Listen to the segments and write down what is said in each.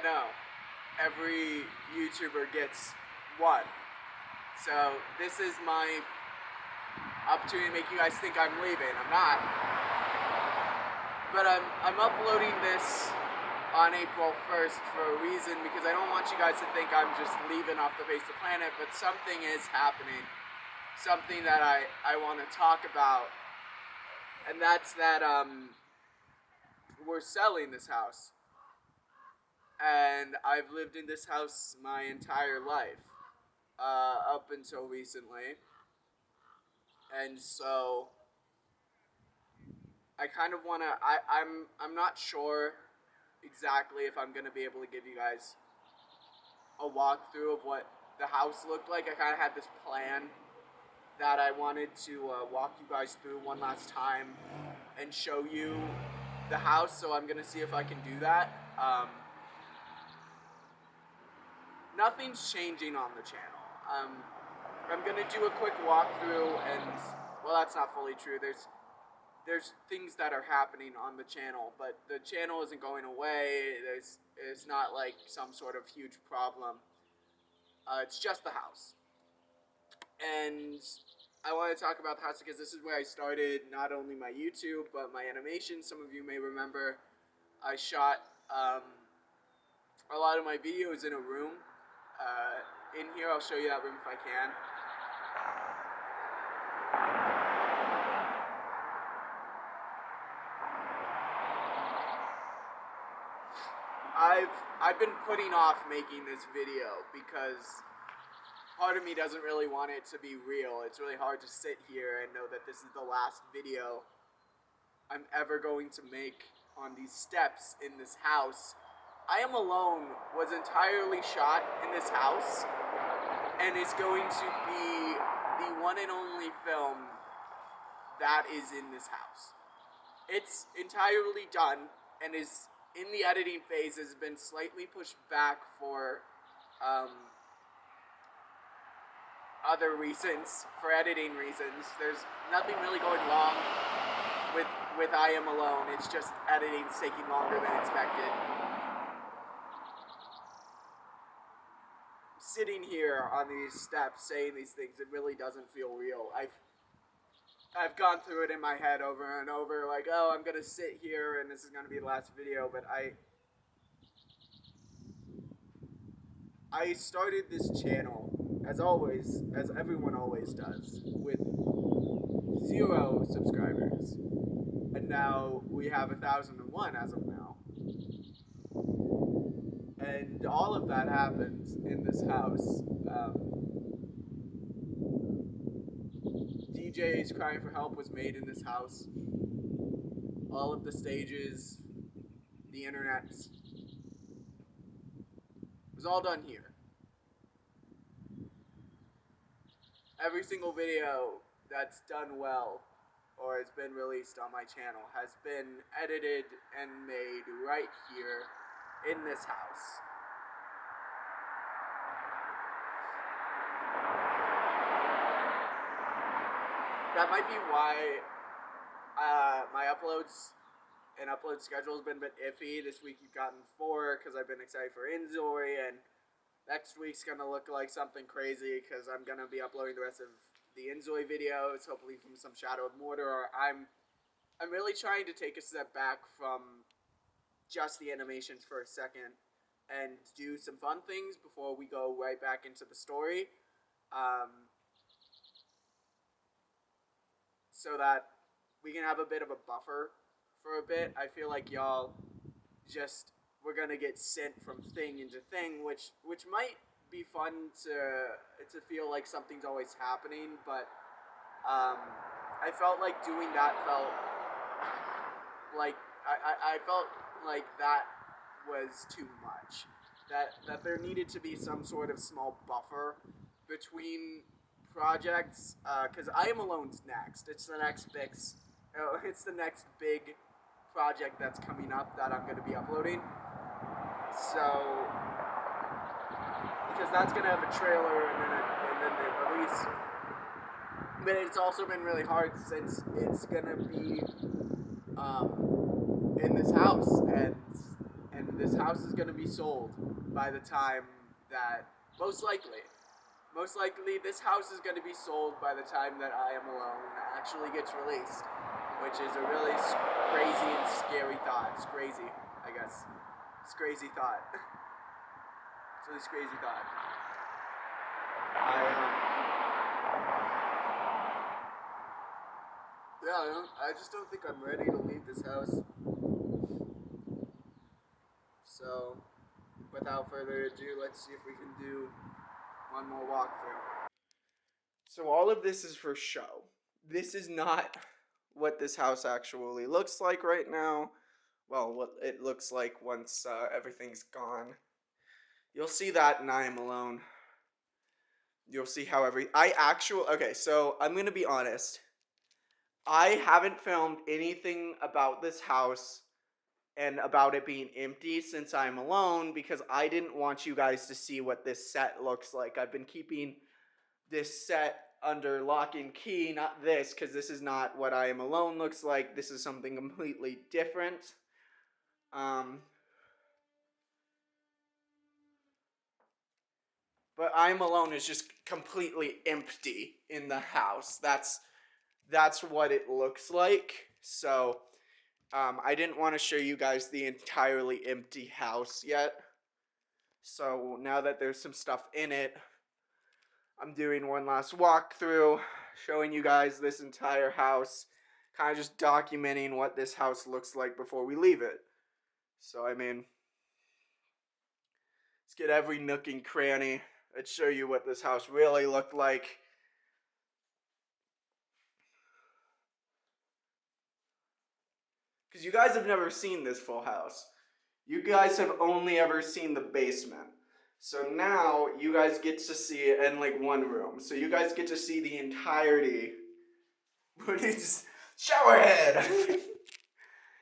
know. Every YouTuber gets one. So this is my opportunity to make you guys think I'm leaving. I'm not. But I'm uploading this on April 1st for a reason, because I don't want you guys to think I'm just leaving off the face of the planet, but something is happening. Something that I want to talk about. And that's that we're selling this house. And I've lived in this house my entire life, up until recently. And so I kind of want to, I'm not sure exactly if I'm going to be able to give you guys a walkthrough of what the house looked like. I kind of had this plan that I wanted to walk you guys through one last time and show you the house, so I'm going to see if I can do that. Nothing's changing on the channel. I'm going to do a quick walkthrough, and, well, that's not fully true. There's things that are happening on the channel, but the channel isn't going away. It's not like some sort of huge problem. It's just the house. And I want to talk about the house because this is where I started not only my YouTube, but my animation. Some of you may remember I shot a lot of my videos in a room. In here, I'll show you that room if I can. I've been putting off making this video because part of me doesn't really want it to be real. It's really hard to sit here and know that this is the last video I'm ever going to make on these steps in this house. I Am Alone was entirely shot in this house and is going to be the one and only film that is in this house. It's entirely done and is in the editing phase, has been slightly pushed back for other reasons, for editing reasons. There's nothing really going wrong with I Am Alone. It's just editing's taking longer than expected. Sitting here on these steps saying these things, it really doesn't feel real. I've gone through it in my head over and over, like, oh, I'm gonna sit here and this is gonna be the last video, but I started this channel, as always, as everyone always does, with 0 subscribers. And now we have 1,001 as of now. And all of that happened in this house. DJ's Crying for Help was made in this house. All of the stages, the internet, it was all done here. Every single video that's done well or has been released on my channel has been edited and made right here in this house. That might be why my uploads and upload schedule has been a bit iffy. This week you've gotten 4 because I've been excited for Inzoi, and next week's going to look like something crazy because I'm going to be uploading the rest of the Inzoi videos, hopefully from some Shadow of Mordor. I'm really trying to take a step back from just the animations for a second and do some fun things before we go right back into the story. So that we can have a bit of a buffer for a bit. I feel like y'all we're gonna get sent from thing into thing, which might be fun to feel like something's always happening, but I felt like doing that felt like I felt like that was too much. That there needed to be some sort of small buffer between projects, because I Am Alone's next. It's the next big project that's coming up that I'm going to be uploading. So, because that's going to have a trailer and then the release. But it's also been really hard since it's going to be in this house, and this house is gonna be sold by the time that most likely this house is going to be sold by the time that I Am Alone actually gets released, which is a really crazy and scary thought. It's crazy, I guess. It's a crazy thought. It's a really crazy thought. I just don't think I'm ready to leave this house. So, without further ado, let's see if we can do one more walkthrough. So all of this is for show. This is not what this house actually looks like right now. Well, what it looks like once everything's gone. You'll see that in I Am Alone. You'll see how okay, so I'm gonna be honest. I haven't filmed anything about this house and about it being empty since I'm alone because I didn't want you guys to see what this set looks like. I've been keeping this set under lock and key, not this, because this is not what I Am Alone looks like. This is something completely different. But I Am Alone is just completely empty in the house. That's what it looks like. So I didn't want to show you guys the entirely empty house yet. So now that there's some stuff in it, I'm doing one last walkthrough, showing you guys this entire house, kind of just documenting what this house looks like before we leave it. So, I mean, let's get every nook and cranny. Let's show you what this house really looked like. Because you guys have never seen this full house. You guys have only ever seen the basement. So now you guys get to see it in like one room. So you guys get to see the entirety. But it's showerhead.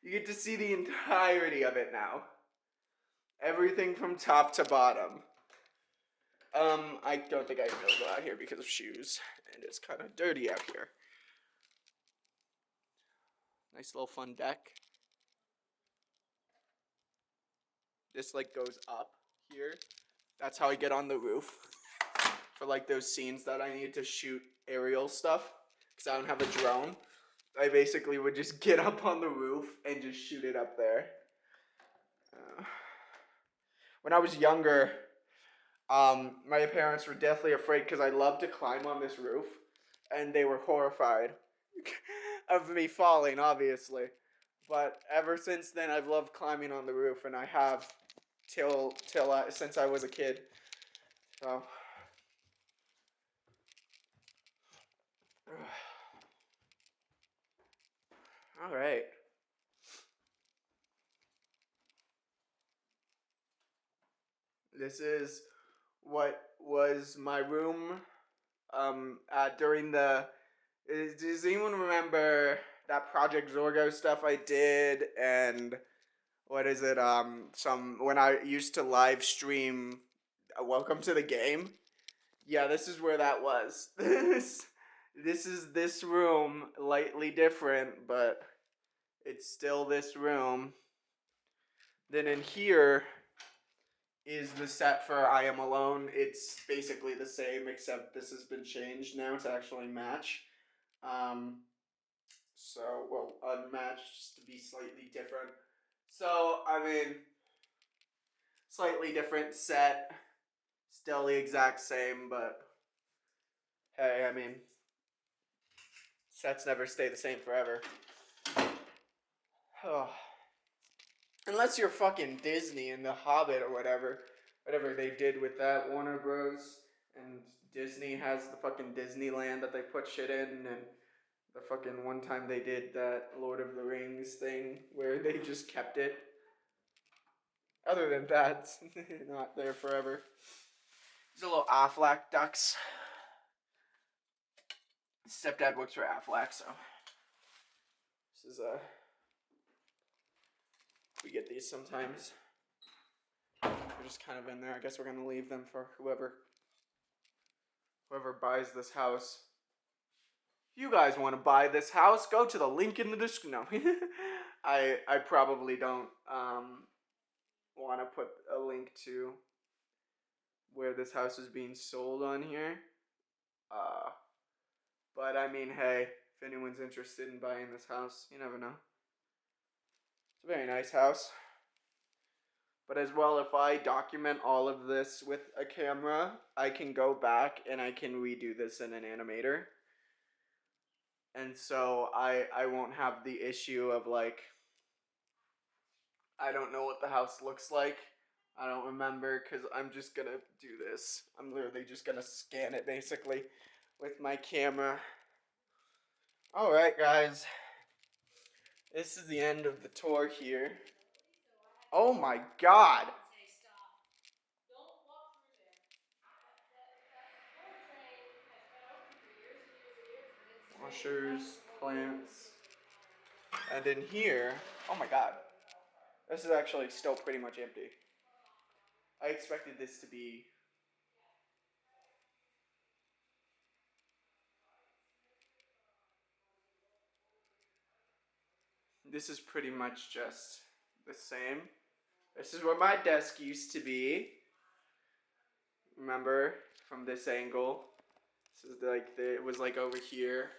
You get to see the entirety of it now. Everything from top to bottom. I don't think I can go out here because of shoes. And it's kind of dirty out here. Nice little fun deck. This like goes up here. That's how I get on the roof. For like those scenes that I need to shoot aerial stuff. Because I don't have a drone. I basically would just get up on the roof and just shoot it up there. When I was younger, my parents were deathly afraid because I loved to climb on this roof. And they were horrified of me falling, obviously. But ever since then, I've loved climbing on the roof. And I have since I was a kid. So... All right. This is what was my room during the... Does anyone remember that Project Zorgo stuff I did? And what is it? When I used to live stream Welcome to the Game? Yeah, this is where that was. This is this room, lightly different, but it's still this room. Then in here is the set for I Am Alone. It's basically the same, except this has been changed now to actually match. Unmatched just to be slightly different. So, I mean, slightly different set. Still the exact same, but hey, I mean, sets never stay the same forever. Oh. Unless you're fucking Disney and The Hobbit or whatever they did with that, Warner Bros. And Disney has the fucking Disneyland that they put shit in, and the fucking one time they did that Lord of the Rings thing where they just kept it. Other than that, it's not there forever. These are little Aflac ducks. Stepdad works for Aflac, so this is we get these sometimes. They're just kind of in there. I guess we're gonna leave them for whoever buys this house. If you guys want to buy this house, go to the link in the description. No, I probably don't want to put a link to where this house is being sold on here. But I mean, hey, if anyone's interested in buying this house, you never know. It's a very nice house. But as well, if I document all of this with a camera, I can go back and I can redo this in an animator. And so I won't have the issue of like, I don't know what the house looks like. I don't remember because I'm just gonna do this. I'm literally just gonna scan it basically with my camera. Alright guys, this is the end of the tour here. Oh my god! Washers, plants, and in here, oh my god, this is actually still pretty much empty. I expected this to be... This is pretty much just the same. This is where my desk used to be. Remember, from this angle. This is like, it was like over here.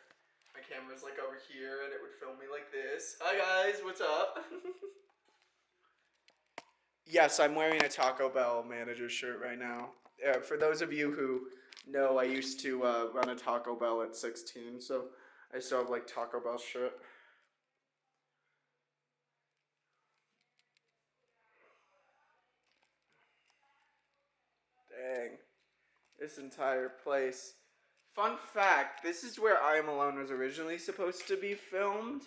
My camera's like over here and it would film me like this. Hi guys, what's up? Yes, I'm wearing a Taco Bell manager shirt right now. For those of you who know, I used to run a Taco Bell at 16, so I still have like Taco Bell shirt. Dang, this entire place. Fun fact, this is where I Am Alone was originally supposed to be filmed,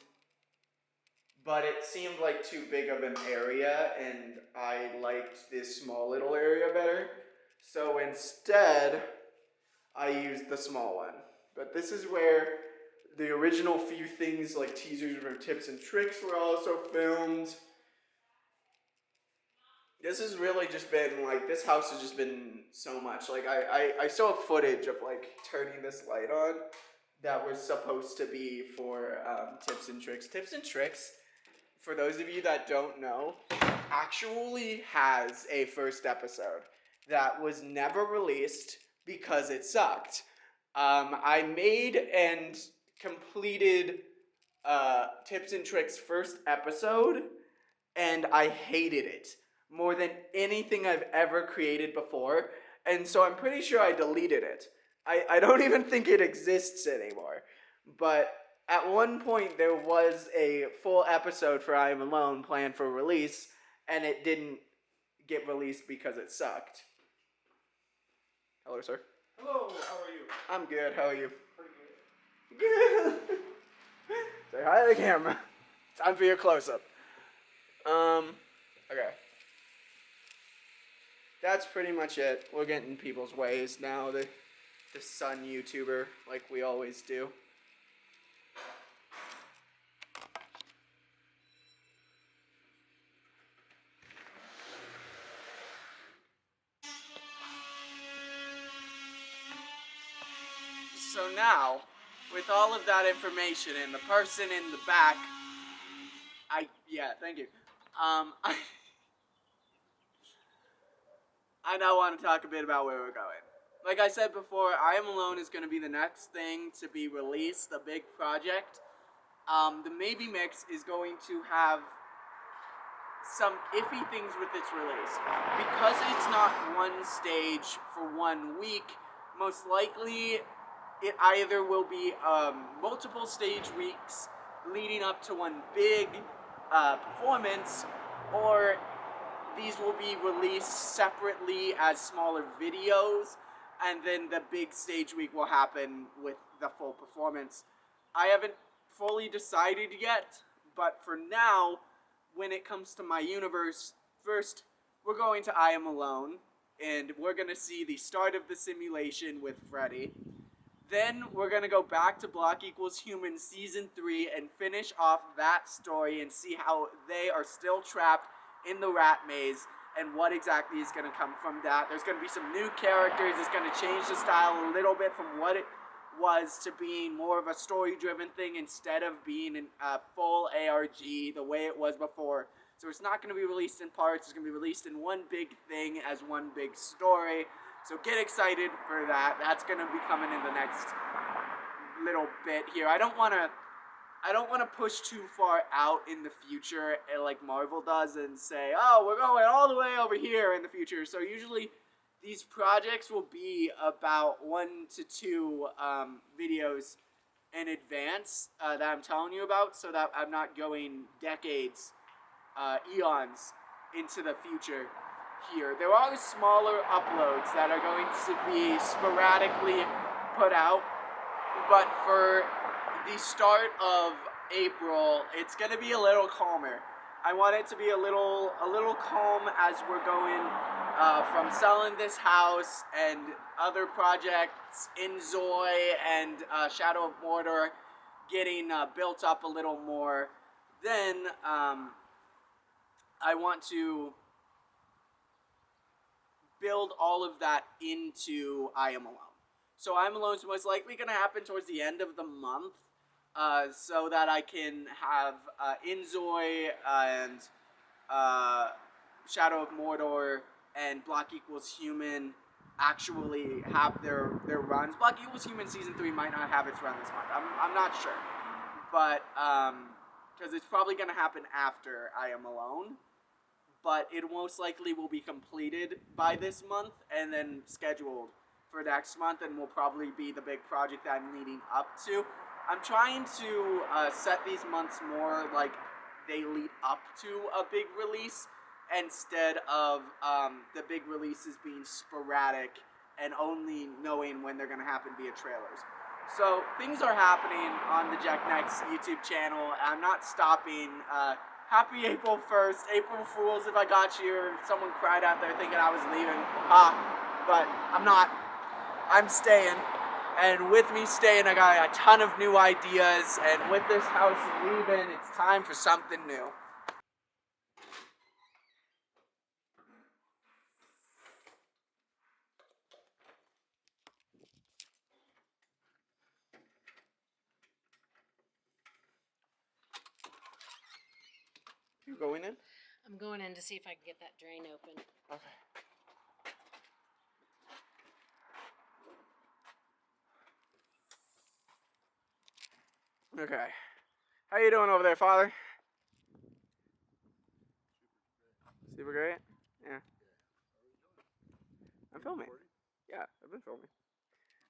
but it seemed like too big of an area, and I liked this small little area better. So instead, I used the small one. But this is where the original few things like teasers or tips and tricks were also filmed. This has really just been like, this house has just been so much. Like I still have footage of like turning this light on that was supposed to be for tips and tricks. Tips and tricks, for those of you that don't know, actually has a first episode that was never released because it sucked. I made and completed Tips and Tricks first episode, and I hated it more than anything I've ever created before, and so I'm pretty sure I deleted it. I don't even think it exists anymore. But at one point there was a full episode for I Am Alone planned for release, and it didn't get released because it sucked. Hello, sir. Hello, how are you? I'm good, how are you? Pretty good. Good. Say hi to the camera. Time for your close-up. Okay. That's pretty much it. We're getting in people's ways now. The sun YouTuber, like we always do. So now, with all of that information and the person in the back, thank you. I now want to talk a bit about where we're going. Like I said before, I Am Alone is going to be the next thing to be released, the big project. The Maybe Mix is going to have some iffy things with its release. Because it's not one stage for 1 week, most likely it either will be multiple stage weeks leading up to one big performance, or these will be released separately as smaller videos, and then the big stage week will happen with the full performance. I haven't fully decided yet, but for now, when it comes to my universe, first, we're going to I Am Alone, and we're going to see the start of the simulation with Freddy. Then we're going to go back to Block Equals Human Season 3 and finish off that story and see how they are still trapped in the rat maze and what exactly is going to come from that. There's going to be some new characters. It's going to change the style a little bit from what it was to being more of a story-driven thing instead of being a full ARG the way it was before. So it's not going to be released in parts. It's going to be released in one big thing as one big story. So get excited for that. That's going to be coming in the next little bit here. I don't want to push too far out in the future like Marvel does and say, oh, we're going all the way over here in the future. So usually these projects will be about 1 to 2 videos in advance that I'm telling you about, so that I'm not going decades, eons into the future here. There are smaller uploads that are going to be sporadically put out, but for the start of April, it's going to be a little calmer. I want it to be a little calm as we're going from selling this house and other projects in Zoy and Shadow of Mordor getting built up a little more. Then I want to build all of that into I Am Alone. So I Am Alone is most likely going to happen towards the end of the month, so that I can have Inzoy and Shadow of Mordor and Block Equals Human actually have their runs. Block Equals Human Season 3 might not have its run this month. I'm not sure. But, because it's probably going to happen after I Am Alone. But it most likely will be completed by this month and then scheduled for next month, and will probably be the big project that I'm leading up to. I'm trying to set these months more like they lead up to a big release, instead of the big releases being sporadic and only knowing when they're going to happen via trailers. So things are happening on the Jack Next YouTube channel. I'm not stopping. Happy April 1st. April Fools if I got you. Someone cried out there thinking I was leaving. But I'm not. I'm staying. And with me staying, I got a ton of new ideas. And with this house leaving, it's time for something new. You going in? I'm going in to see if I can get that drain open. Okay. Okay. How you doing over there, Father? Super great? Yeah. I'm filming. Yeah, I've been filming.